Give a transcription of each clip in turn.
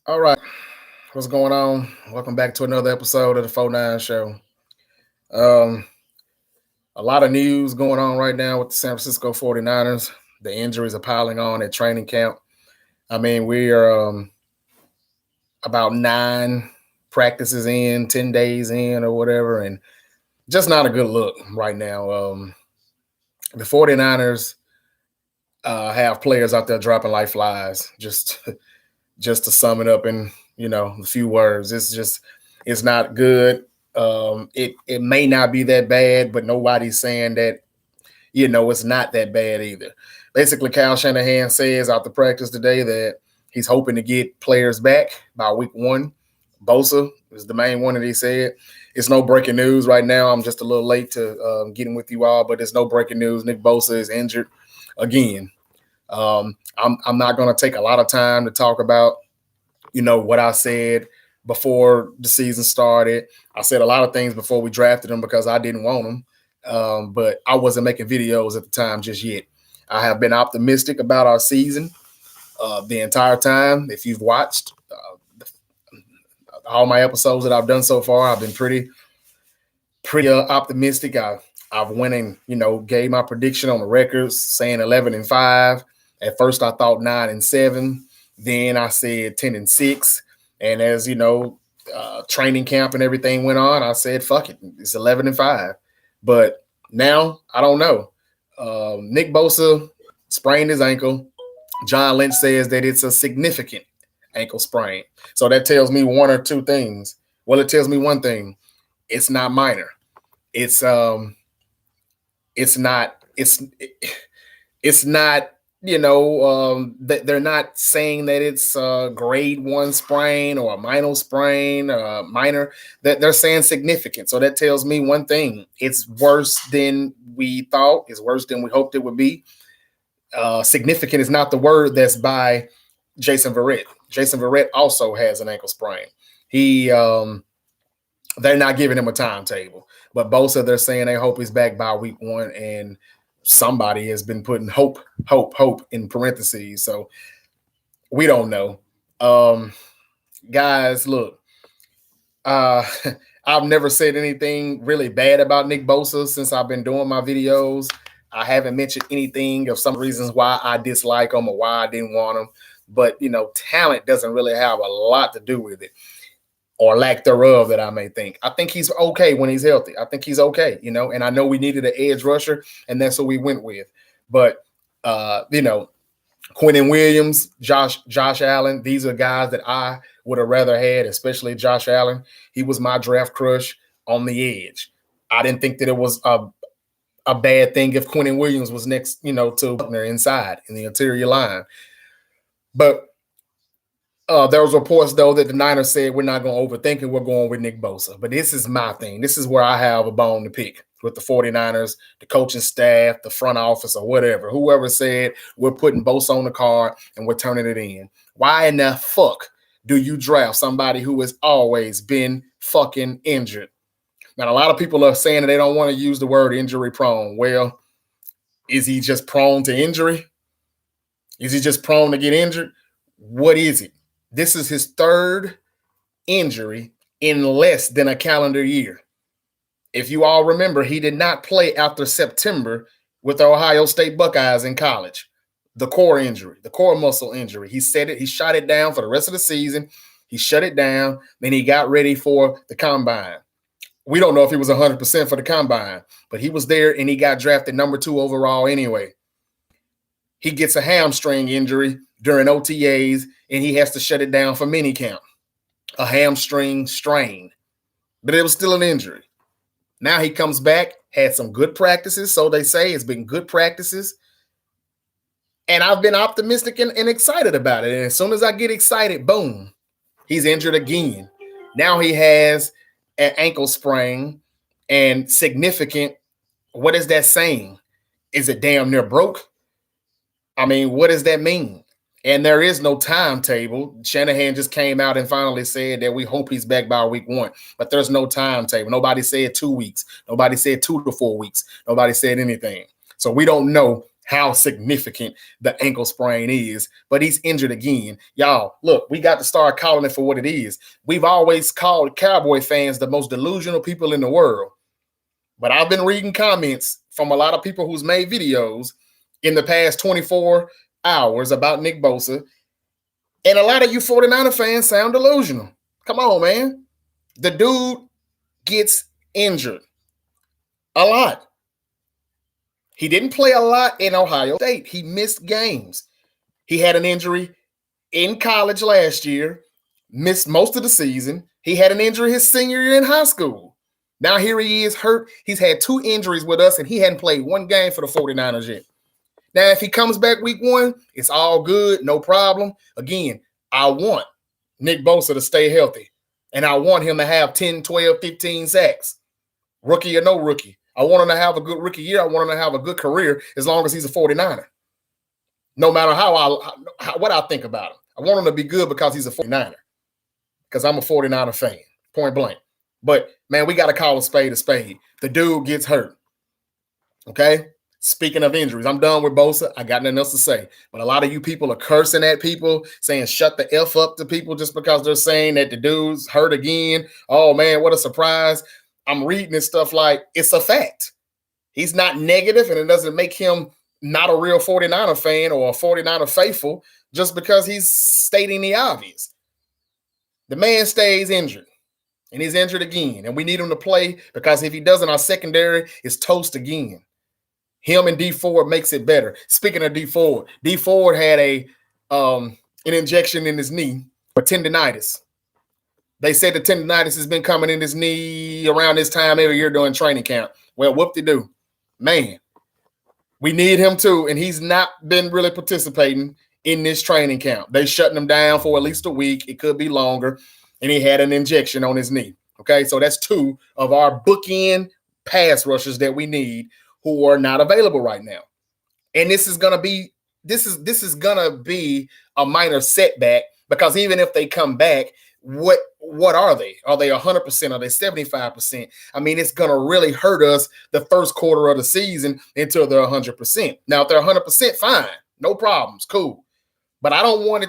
All right, what's going on? Welcome back to another episode of the 49 Show. Um, a lot of news going on right now with the San Francisco 49ers. The injuries are piling on at training camp. I mean, we are about 9 practices in, 10 days in, or whatever, and just not a good look right now. The 49ers have players out there dropping like flies. Just to sum it up in a few words, it's not good. It may not be that bad, but nobody's saying that it's not that bad either. Basically, Kyle Shanahan says after practice today that he's hoping to get players back by week 1. Bosa is the main one that he said. It's no breaking news right now. I'm just a little late to getting with you all, but it's no breaking news. Nick Bosa is injured again. I'm not going to take a lot of time to talk about, what I said before the season started. I said a lot of things before we drafted him because I didn't want him, but I wasn't making videos at the time just yet. I have been optimistic about our season the entire time. If you've watched all my episodes that I've done so far, I've been pretty optimistic. I've went and gave my prediction on the records, saying 11-5. At first, I thought 9-7. Then I said 10-6. And as training camp and everything went on, I said, "Fuck it, it's 11-5." But now I don't know. Nick Bosa sprained his ankle. John Lynch says that it's a significant ankle sprain. So that tells me one or two things. Well, it tells me one thing: it's not minor. It's not they're not saying that it's a grade 1 sprain or a minor, that they're saying significant. So that tells me one thing: it's worse than we thought. It's worse than we hoped it would be. Significant is not the word that's by Jason Verrett. Jason Verrett also has an ankle sprain. They're not giving him a timetable, but Bosa, they're saying they hope he's back by week 1, and somebody has been putting hope in parentheses. So we don't know. Guys, look, I've never said anything really bad about Nick Bosa since I've been doing my videos. I haven't mentioned anything of some reasons why I dislike him or why I didn't want him. But, talent doesn't really have a lot to do with it, or lack thereof, that I may think. I think he's okay when he's healthy. I think he's okay, and I know we needed an edge rusher, and that's what we went with. But, Quentin Williams, Josh Allen, these are guys that I would have rather had, especially Josh Allen. He was my draft crush on the edge. I didn't think that it was a bad thing if Quentin Williams was next, to Buckner inside in the interior line. But there was reports, though, that the Niners said we're not going to overthink it. We're going with Nick Bosa. But this is my thing. This is where I have a bone to pick with the 49ers, the coaching staff, the front office, or whatever. Whoever said we're putting Bosa on the card and we're turning it in. Why in the fuck do you draft somebody who has always been fucking injured? Now, a lot of people are saying that they don't want to use the word injury prone. Well, is he just prone to injury? Is he just prone to get injured? What is it? This is his 3rd injury in less than a calendar year. If you all remember, he did not play after September with the Ohio State Buckeyes in college. The core injury, the core muscle injury. He said it. He shot it down for the rest of the season. He shut it down. Then he got ready for the combine. We don't know if he was 100% for the combine, but he was there and he got drafted number 2 overall anyway. He gets a hamstring injury during OTAs, and he has to shut it down for minicamp. A hamstring strain. But it was still an injury. Now he comes back, had some good practices, so they say. It's been good practices. And I've been optimistic and excited about it. And as soon as I get excited, boom, he's injured again. Now he has an ankle sprain and significant. What is that saying? Is it damn near broke? I mean, what does that mean? And there is no timetable. Shanahan just came out and finally said that we hope he's back by week 1, but there's no timetable. Nobody said 2 weeks. Nobody said 2 to 4 weeks. Nobody said anything. So we don't know how significant the ankle sprain is, but he's injured again. Y'all, look, we got to start calling it for what it is. We've always called Cowboy fans the most delusional people in the world. But I've been reading comments from a lot of people who's made videos in the past 24 hours about Nick Bosa, and a lot of you 49er fans sound delusional. Come on, man. The dude gets injured a lot. He didn't play a lot in Ohio State. He missed games. He had an injury in college last year, missed most of the season. He had an injury his senior year in high school. Now here he is hurt. He's had 2 injuries with us, and he hadn't played 1 game for the 49ers yet. Now, if he comes back week 1, it's all good, no problem. Again, I want Nick Bosa to stay healthy, and I want him to have 10, 12, 15 sacks, rookie or no rookie. I want him to have a good rookie year. I want him to have a good career as long as he's a 49er. No matter what I think about him. I want him to be good because he's a 49er, because I'm a 49er fan, point blank. But, man, we got to call a spade a spade. The dude gets hurt, okay? Speaking of injuries, I'm done with Bosa. I got nothing else to say. But a lot of you people are cursing at people, saying shut the F up to people just because they're saying that the dude's hurt again. Oh, man, what a surprise. I'm reading this stuff like it's a fact. He's not negative, and it doesn't make him not a real 49er fan or a 49er faithful just because he's stating the obvious. The man stays injured, and he's injured again, and we need him to play because if he doesn't, our secondary is toast again. Him and D Ford makes it better. Speaking of D Ford had an injection in his knee for tendinitis. They said the tendinitis has been coming in his knee around this time every year during training camp. Well, whoop-de-doo. Man, we need him too, and he's not been really participating in this training camp. They shutting him down for at least a week. It could be longer, and he had an injection on his knee. Okay, so that's 2 of our bookend pass rushers that we need who are not available right now. And this is gonna be a minor setback because even if they come back, what are they? Are they 100%? Are they 75%? I mean, it's gonna really hurt us the first quarter of the season until they're 100%. Now, if they're 100%, fine, no problems, cool. But I don't want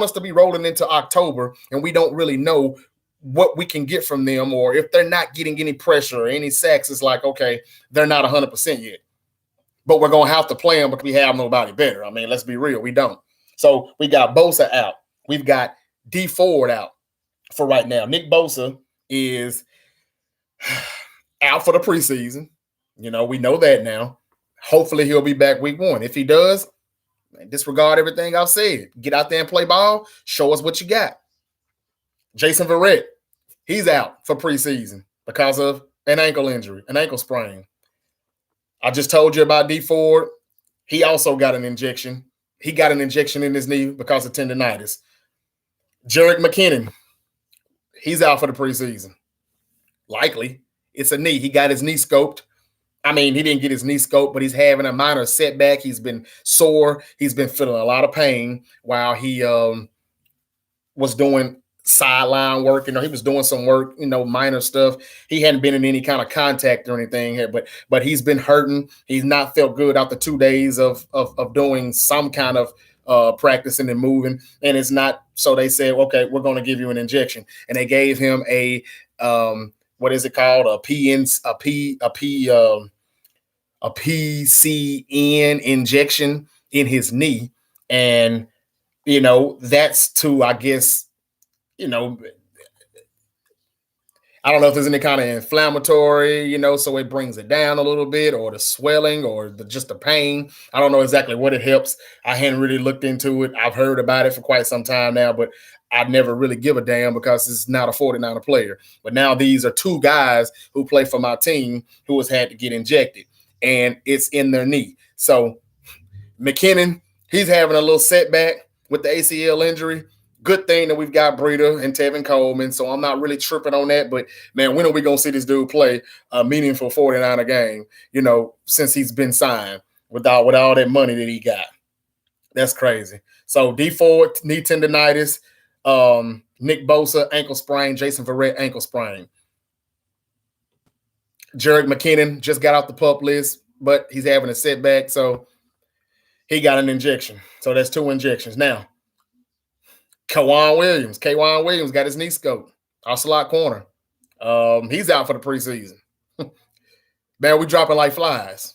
us to be rolling into October and we don't really know what we can get from them, or if they're not getting any pressure or any sacks. It's like, okay, they're not 100% yet. But we're gonna have to play them because we have nobody better. I mean, let's be real, we don't. So we got Bosa out. We've got D Ford out for right now. Nick Bosa is out for the preseason. You know, we know that now. Hopefully he'll be back week 1. If he does, disregard everything I've said. Get out there and play ball. Show us what you got. Jason Verrett, he's out for preseason because of an ankle injury, an ankle sprain. I just told you about D Ford. He also got an injection. He got an injection in his knee because of tendinitis. Jarek McKinnon, he's out for the preseason. Likely. It's a knee. He got his knee scoped. I mean, he didn't get his knee scoped, but he's having a minor setback. He's been sore. He's been feeling a lot of pain while he was doing sideline work. You know, he was doing some work, you know, minor stuff. He hadn't been in any kind of contact or anything here, but he's been hurting. He's not felt good after 2 days of doing some kind of practicing and moving, and it's not. So they said, okay, we're going to give you an injection, and they gave him a what is it called? A PCN injection in his knee, and you know that's to, I guess, you know, I don't know if there's any kind of inflammatory, you know, so it brings it down a little bit, or the swelling, or just the pain. I don't know exactly what it helps. I hadn't really looked into it. I've heard about it for quite some time now, but I never really give a damn because it's not a 49er player. But now these are 2 guys who play for my team who has had to get injected, and it's in their knee. So McKinnon, he's having a little setback with the ACL injury. Good thing that we've got Breida and Tevin Coleman, so I'm not really tripping on that. But, man, when are we going to see this dude play a meaningful 49er game, you know, since he's been signed with all that money that he got? That's crazy. So D Ford, knee tendinitis, Nick Bosa, ankle sprain, Jason Verrett, ankle sprain. Jarek McKinnon just got off the PUP list, but he's having a setback. So He got an injection. So that's 2 injections. Now, K'Wan Williams got his knee scoped. Ocelot corner. He's out for the preseason. Man, we dropping like flies.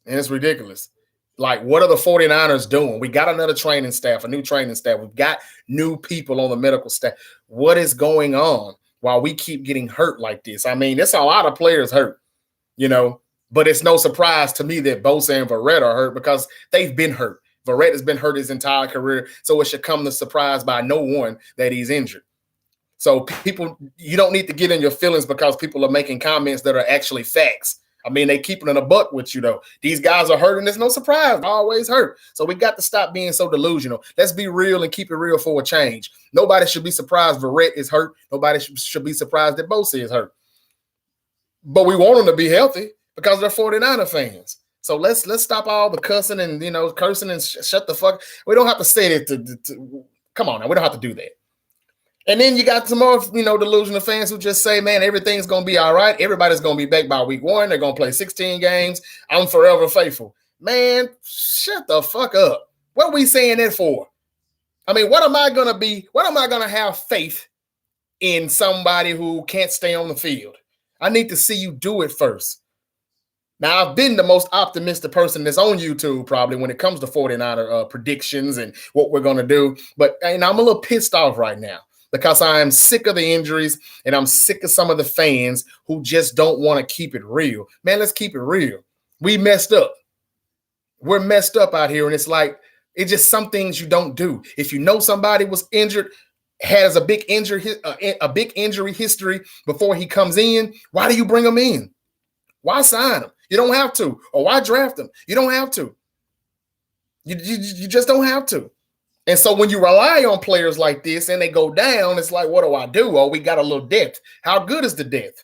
And it's ridiculous. Like, what are the 49ers doing? We got another training staff, a new training staff. We've got new people on the medical staff. What is going on while we keep getting hurt like this? I mean, there's a lot of players hurt, but it's no surprise to me that Bosa and Verrett are hurt because they've been hurt. Verrett has been hurt his entire career, so it should come to surprise by no one that he's injured. So people, you don't need to get in your feelings because people are making comments that are actually facts. I mean, they keeping it a buck with you, though. These guys are hurting. There's no surprise. They're always hurt. So we got to stop being so delusional. Let's be real and keep it real for a change. Nobody should be surprised Verrett is hurt. Nobody should be surprised that Bosa is hurt. But we want them to be healthy because they're 49er fans. So let's stop all the cussing and, cursing and shut the fuck. We don't have to say it to come on now. We don't have to do that. And then you got some more, delusional fans who just say, man, everything's going to be all right. Everybody's going to be back by week 1. They're going to play 16 games. I'm forever faithful. Man, shut the fuck up. What are we saying that for? I mean, what am I going to have faith in somebody who can't stay on the field? I need to see you do it first. Now, I've been the most optimistic person that's on YouTube probably when it comes to 49er predictions and what we're going to do. But I'm a little pissed off right now because I'm sick of the injuries and I'm sick of some of the fans who just don't want to keep it real. Man, let's keep it real. We messed up. We're messed up out here, and it's just some things you don't do. If you know somebody was injured, has a big injury history before he comes in, why do you bring him in? Why sign him? You don't have to. Or why draft him? You don't have to. You just don't have to. And so when you rely on players like this and they go down, it's like, what do I do? Oh, we got a little depth. How good is the depth?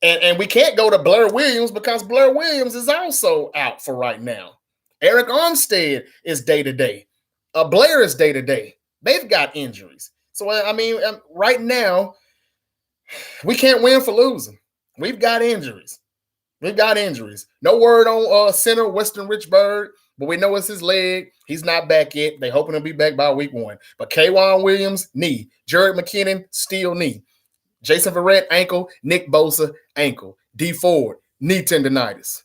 And we can't go to Blair Williams because Blair Williams is also out for right now. Eric Armstead is day-to-day. Blair is day-to-day. They've got injuries. So, I mean, right now, we can't win for losing. We've got injuries. No word on center Weston Richburg, but we know it's his leg. He's not back yet. They're hoping to be back by week 1. But K.O.D.S, Williams, knee. Jared McKinnon, still knee. Jason Verrett, ankle. Nick Bosa, ankle. D Ford, knee tendonitis.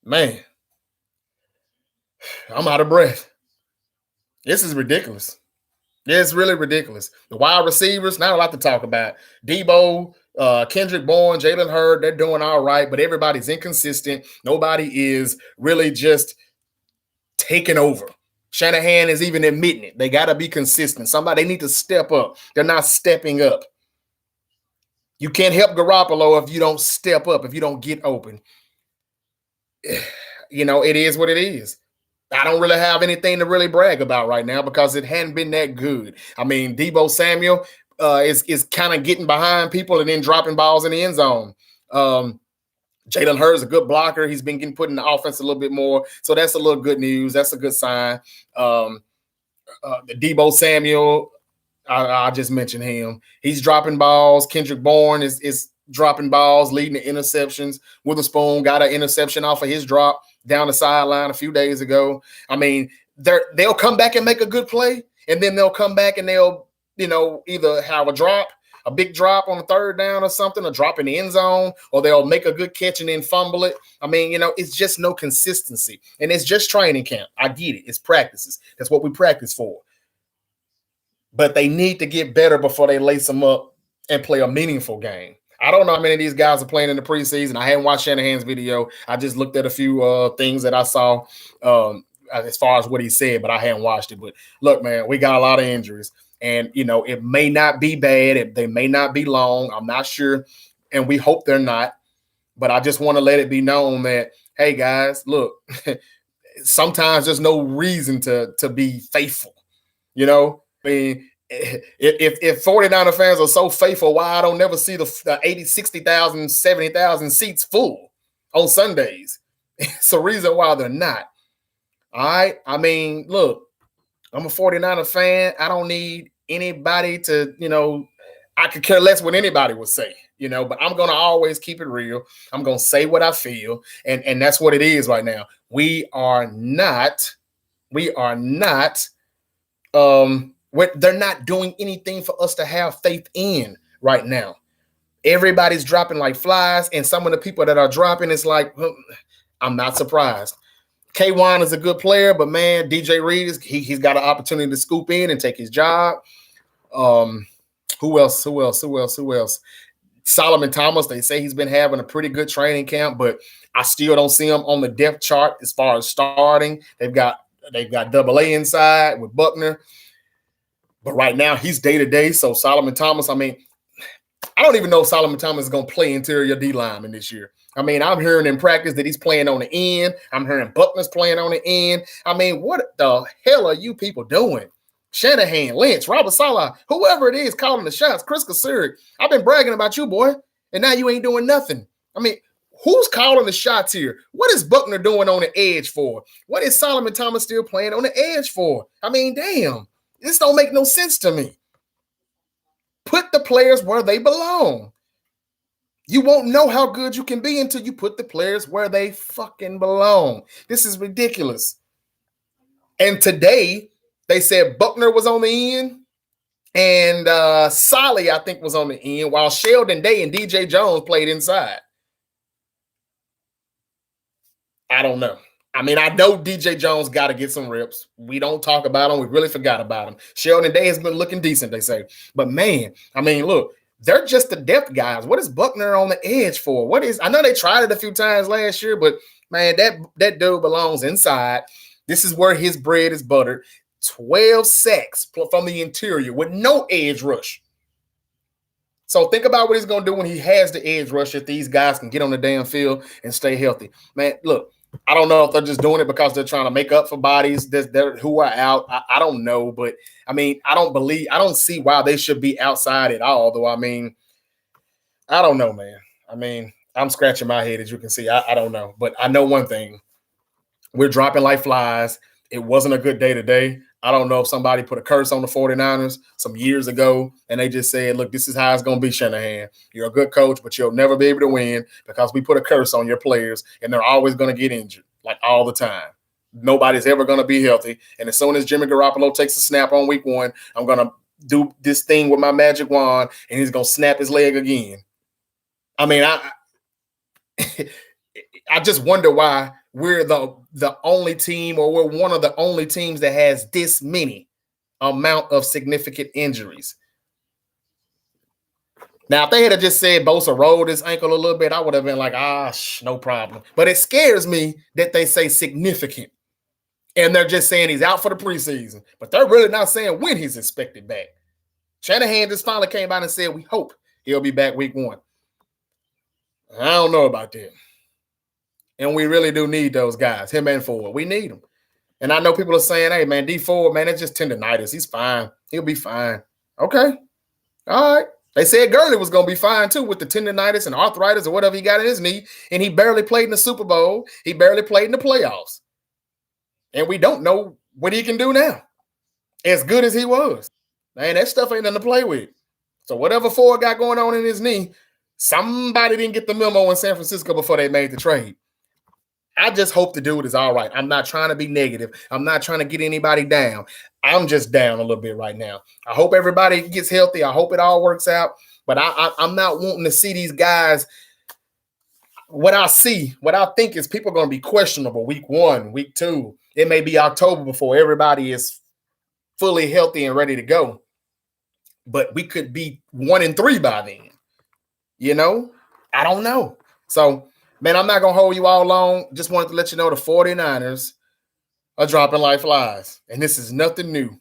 Man, I'm out of breath. This is ridiculous. It's really ridiculous. The wide receivers, not a lot to talk about. Debo, Kendrick Bourne, Jalen Hurd, they're doing all right, but everybody's inconsistent. Nobody is really just taking over. Shanahan is even admitting it. They got to be consistent. They need to step up. They're not stepping up. You can't help Garoppolo if you don't step up, if you don't get open. It is what it is. I don't really have anything to really brag about right now because it hadn't been that good. I mean, Deebo Samuel is kind of getting behind people and then dropping balls in the end zone. Jalen Hurd is a good blocker. He's been getting put in the offense a little bit more. So that's a little good news. That's a good sign. The Deebo Samuel, I just mentioned him. He's dropping balls. Kendrick Bourne is dropping balls, leading the interceptions. Witherspoon got an interception off of his drop down the sideline a few days ago. I mean, they'll come back and make a good play, and then they'll come back and they'll, either have a big drop on the third down or something, a drop in the end zone, or they'll make a good catch and then fumble it. I mean, it's just no consistency. And it's just training camp. I get it. It's practices. That's what we practice for. But they need to get better before they lace them up and play a meaningful game. I don't know how many of these guys are playing in the preseason. I hadn't watched Shanahan's video. I just looked at a few things that I saw as far as what he said, but I hadn't watched it. But look, man, we got a lot of injuries. And, it may not be bad. They may not be long. I'm not sure. And we hope they're not. But I just want to let it be known that, hey, guys, look, sometimes there's no reason to be faithful. I mean, if 49er fans are so faithful, why I don't never see the 80, 60,000, 70,000 seats full on Sundays? It's a reason why they're not. All right. I mean, look, I'm a 49er fan. I don't need anybody to, I could care less what anybody would say. but I'm gonna always keep it real. I'm gonna say what I feel, and that's what it is right now. We are not they're not doing anything for us to have faith in right now. Everybody's dropping like flies, and some of the people that are dropping, it's like, I'm not surprised. K1 is a good player, but man, DJ Reed he's got an opportunity to scoop in and take his job. Who else? Solomon Thomas, they say he's been having a pretty good training camp, but I still don't see him on the depth chart as far as starting. They've got double A inside with Buckner. But right now he's day-to-day. So Solomon Thomas, I don't even know if Solomon Thomas is going to play interior D lineman this year. I'm hearing in practice that he's playing on the end. I'm hearing Buckner's playing on the end. What the hell are you people doing? Shanahan, Lynch, Robert Saleh, whoever it is calling the shots, Chris Kasurik. I've been bragging about you, boy, and now you ain't doing nothing. Who's calling the shots here? What is Buckner doing on the edge for? What is Solomon Thomas still playing on the edge for? Damn. This don't make no sense to me. Put the players where they belong. You won't know how good you can be until you put the players where they fucking belong. This is ridiculous. And today, they said Buckner was on the end, and Solly, I think, was on the end, while Sheldon Day and DJ Jones played inside. I don't know. I know DJ Jones got to get some reps. We don't talk about him. We really forgot about him. Sheldon Day has been looking decent, they say. But, man, look, they're just the depth guys. What is Buckner on the edge for? I know they tried it a few times last year, but, man, that dude belongs inside. This is where his bread is buttered. 12 sacks from the interior with no edge rush. So think about what he's going to do when he has the edge rush if these guys can get on the damn field and stay healthy. Man, look, I don't know if they're just doing it because they're trying to make up for bodies who are out. I don't know, but I don't see why they should be outside at all, though. I don't know, man. I'm scratching my head, as you can see. I don't know, but I know one thing. We're dropping like flies. It wasn't a good day today. I don't know if somebody put a curse on the 49ers some years ago, and they just said, look, this is how it's going to be, Shanahan. You're a good coach, but you'll never be able to win because we put a curse on your players, and they're always going to get injured, like all the time. Nobody's ever going to be healthy. And as soon as Jimmy Garoppolo takes a snap on week 1, I'm going to do this thing with my magic wand, and he's going to snap his leg again. I just wonder why we're the only team, or we're one of the only teams that has this many amount of significant injuries. Now, if they had just said Bosa rolled his ankle a little bit, I would have been like, no problem. But it scares me that they say significant. And they're just saying he's out for the preseason. But they're really not saying when he's expected back. Shanahan just finally came out and said, we hope he'll be back week 1. I don't know about that. And we really do need those guys, him and Ford. We need them. And I know people are saying, hey, man, D Ford, man, it's just tendonitis. He's fine. He'll be fine. Okay. All right. They said Gurley was going to be fine, too, with the tendonitis and arthritis or whatever he got in his knee. And he barely played in the Super Bowl. He barely played in the playoffs. And we don't know what he can do now. As good as he was. Man, that stuff ain't nothing to play with. So whatever Ford got going on in his knee, somebody didn't get the memo in San Francisco before they made the trade. I just hope the dude is all right. I'm not trying to be negative. I'm not trying to get anybody down. I'm just down a little bit right now. I hope everybody gets healthy. I hope it all works out. But I'm not wanting to see these guys. What I think is people are going to be questionable week 1, week 2. It may be October before everybody is fully healthy and ready to go. But we could be 1-3 by then. I don't know. So, man, I'm not going to hold you all long. Just wanted to let you know the 49ers are dropping like flies. And this is nothing new.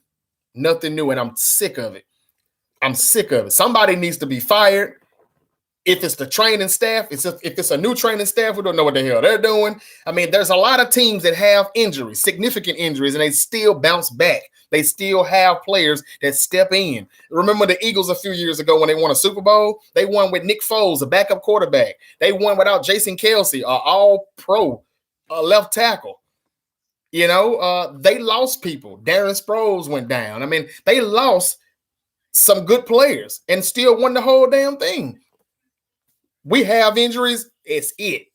Nothing new, and I'm sick of it. Somebody needs to be fired. If it's the training staff, if it's a new training staff, we don't know what the hell they're doing. There's a lot of teams that have injuries, significant injuries, and they still bounce back. They still have players that step in. Remember the Eagles a few years ago when they won a Super Bowl? They won with Nick Foles, a backup quarterback. They won without Jason Kelce, an all-pro left tackle. They lost people. Darren Sproles went down. They lost some good players and still won the whole damn thing. We have injuries. It's it.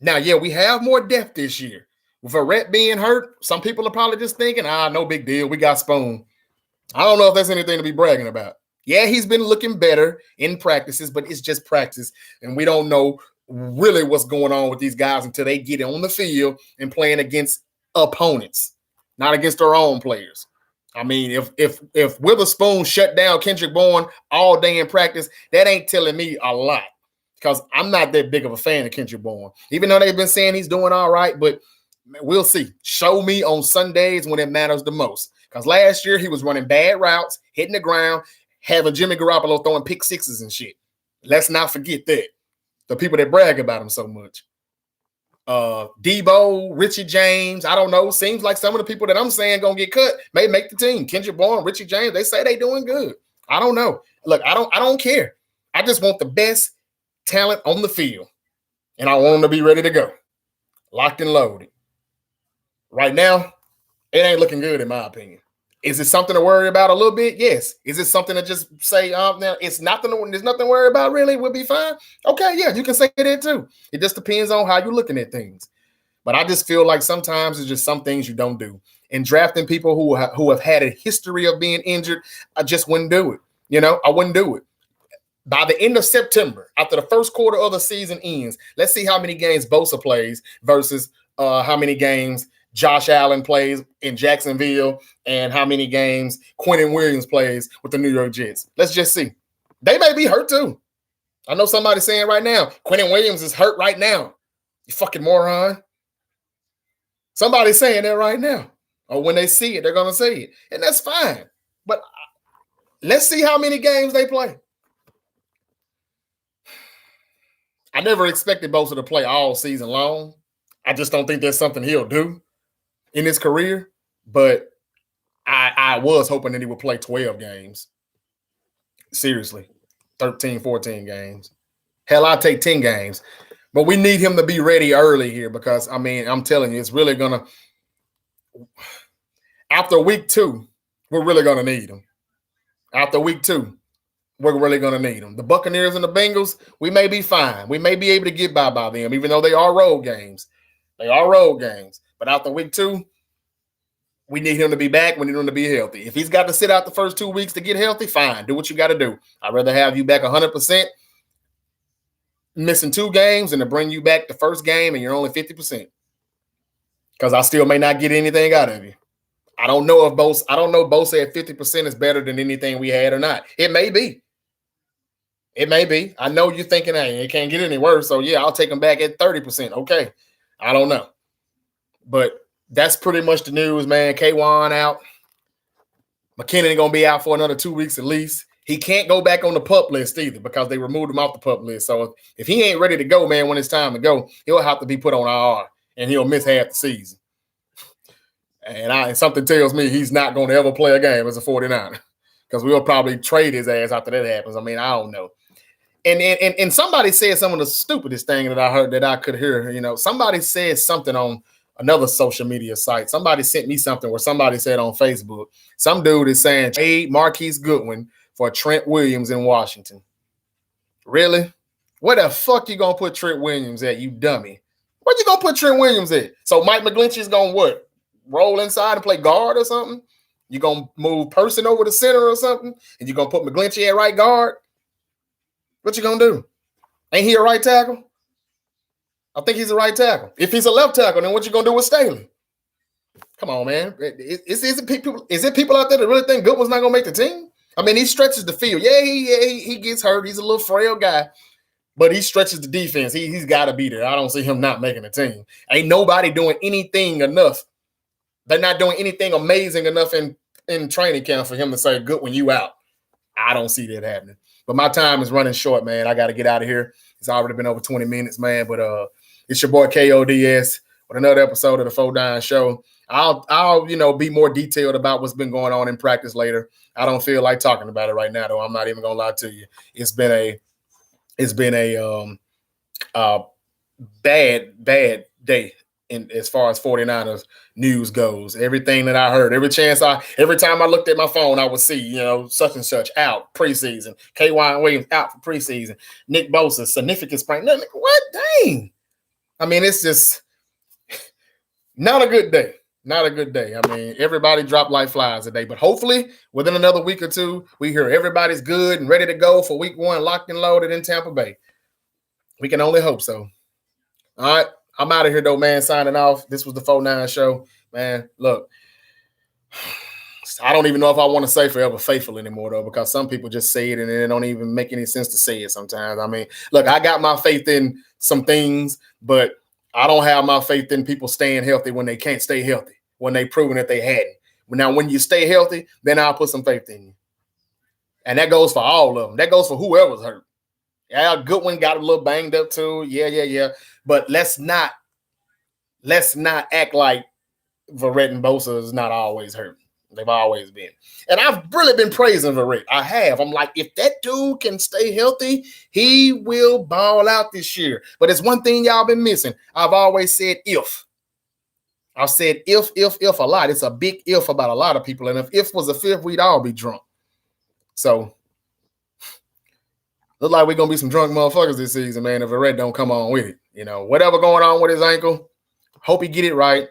Now, yeah, we have more depth this year. With Verrett being hurt, some people are probably just thinking, no big deal. We got Spoon. I don't know if that's anything to be bragging about. Yeah, he's been looking better in practices, but it's just practice. And we don't know really what's going on with these guys until they get on the field and playing against opponents, not against their own players. I mean, if Witherspoon shut down Kendrick Bourne all day in practice, that ain't telling me a lot because I'm not that big of a fan of Kendrick Bourne, even though they've been saying he's doing all right, but we'll see. Show me on Sundays when it matters the most. Because last year he was running bad routes, hitting the ground, having Jimmy Garoppolo throwing pick sixes and shit. Let's not forget that. The people that brag about him so much. Debo, Richie James, I don't know. Seems like some of the people that I'm saying gonna get cut may make the team. Kendrick Bourne, Richie James, they say they doing good. I don't know. Look, I don't care. I just want the best talent on the field. And I want them to be ready to go. Locked and loaded. Right now, it ain't looking good in my opinion. Is it something to worry about a little bit? Yes. Is it something to just say, now it's nothing, there's nothing to worry about really? We'll be fine. Okay, yeah, you can say that too. It just depends on how you're looking at things. But I just feel like sometimes it's just some things you don't do. And drafting people who have had a history of being injured, I just wouldn't do it. I wouldn't do it. By the end of September, after the first quarter of the season ends, let's see how many games Bosa plays versus how many games Josh Allen plays in Jacksonville and how many games Quentin Williams plays with the New York Jets. Let's just see. They may be hurt too. I know somebody's saying right now, Quentin Williams is hurt right now. You fucking moron. Somebody's saying that right now. Or when they see it, they're going to say it. And that's fine. But let's see how many games they play. I never expected Bosa to play all season long. I just don't think that's something he'll do in his career. But I was hoping that he would play 12 games. Seriously. 13, 14 games. Hell, I'll take 10 games. But we need him to be ready early here because, I'm telling you, it's really going to – after week 2, we're really going to need him. After week 2, we're really going to need them. The Buccaneers and the Bengals, we may be fine. We may be able to get by them, even though they are road games. They are road games. But after week 2, we need him to be back. We need him to be healthy. If he's got to sit out the first 2 weeks to get healthy, fine. Do what you got to do. I'd rather have you back 100%, missing 2 games, than to bring you back the first game and you're only 50%. Because I still may not get anything out of you. I don't know if Bosa at 50% is better than anything we had or not. It may be. It may be. I know you're thinking, hey, it can't get any worse. So, yeah, I'll take him back at 30%. Okay. I don't know. But that's pretty much the news, man. K.O.D.S out. McKinnon going to be out for another 2 weeks at least. He can't go back on the PUP list either because they removed him off the PUP list. So, if he ain't ready to go, man, when it's time to go, he'll have to be put on IR, and he'll miss half the season. And something tells me he's not going to ever play a game as a 49er because we'll probably trade his ass after that happens. I don't know. And somebody said some of the stupidest thing that I heard that I could hear. Somebody said something on another social media site. Somebody sent me something where somebody said on Facebook, some dude is saying trade Marquise Goodwin for Trent Williams in Washington. Really? Where the fuck you going to put Trent Williams at, you dummy? Where you going to put Trent Williams at? So Mike McGlinchey's going to what? Roll inside and play guard or something? You going to move Person over to center or something? And you going to put McGlinchey at right guard? What you going to do? Ain't he a right tackle? I think he's a right tackle. If he's a left tackle, then what you going to do with Staley? Come on, man. Is it people out there that really think Goodwin's not going to make the team? He stretches the field. Yeah, he gets hurt. He's a little frail guy. But he stretches the defense. He's got to be there. I don't see him not making the team. Ain't nobody doing anything enough. They're not doing anything amazing enough in training camp for him to say, Goodwin, you out. I don't see that happening. But my time is running short, man. I got to get out of here. It's already been over 20 minutes, man. But it's your boy K.O.D.S. with another episode of the 4-Down Show. I'll be more detailed about what's been going on in practice later. I don't feel like talking about it right now, though. I'm not even gonna lie to you. It's been a bad day in as far as 49ers news goes. Everything that I heard, every time I looked at my phone, I would see, such and such out preseason. K.Y. Williams out for preseason. Nick Bosa, significant sprain. What? Dang. I mean, it's just not a good day. Not a good day. I mean, everybody dropped like flies today, but hopefully within another week or two, we hear everybody's good and ready to go for week 1, locked and loaded in Tampa Bay. We can only hope so. All right. I'm out of here, though, man. Signing off. This was the 4-9 show. Man, look, I don't even know if I want to say forever faithful anymore, though, because some people just say it and it don't even make any sense to say it sometimes. I mean, look, I got my faith in some things, but I don't have my faith in people staying healthy when they can't stay healthy, when they've proven that they hadn't. Now, when you stay healthy, then I'll put some faith in you. And that goes for all of them. That goes for whoever's hurt. Yeah, Goodwin got a little banged up too. Yeah. But let's not act like Verrett and Bosa is not always hurt. They've always been. And I've really been praising Verrett. I have. I'm like, if that dude can stay healthy, he will ball out this year. But it's one thing y'all been missing. I've always said if. I've said if a lot. It's a big if about a lot of people. And if was a fifth, we'd all be drunk. So look like we're going to be some drunk motherfuckers this season, man, if Verrett don't come on with it. Whatever going on with his ankle, hope he get it right.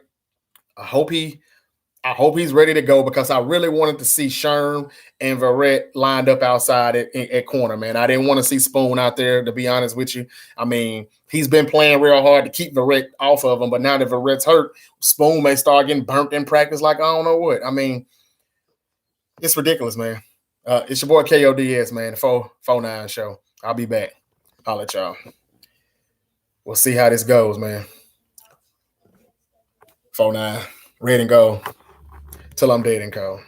I hope he's ready to go, because I really wanted to see Sherm and Verrett lined up outside at corner, man. I didn't want to see Spoon out there, to be honest with you. I mean, he's been playing real hard to keep Verrett off of him, but now that Verrett's hurt, Spoon may start getting burnt in practice like I don't know what. I mean, it's ridiculous, man. It's your boy K.O.D.S, man, the 4-9 show. I'll be back. Holla at y'all. We'll see how this goes, man. 4-9, red and gold, till I'm dead and cold.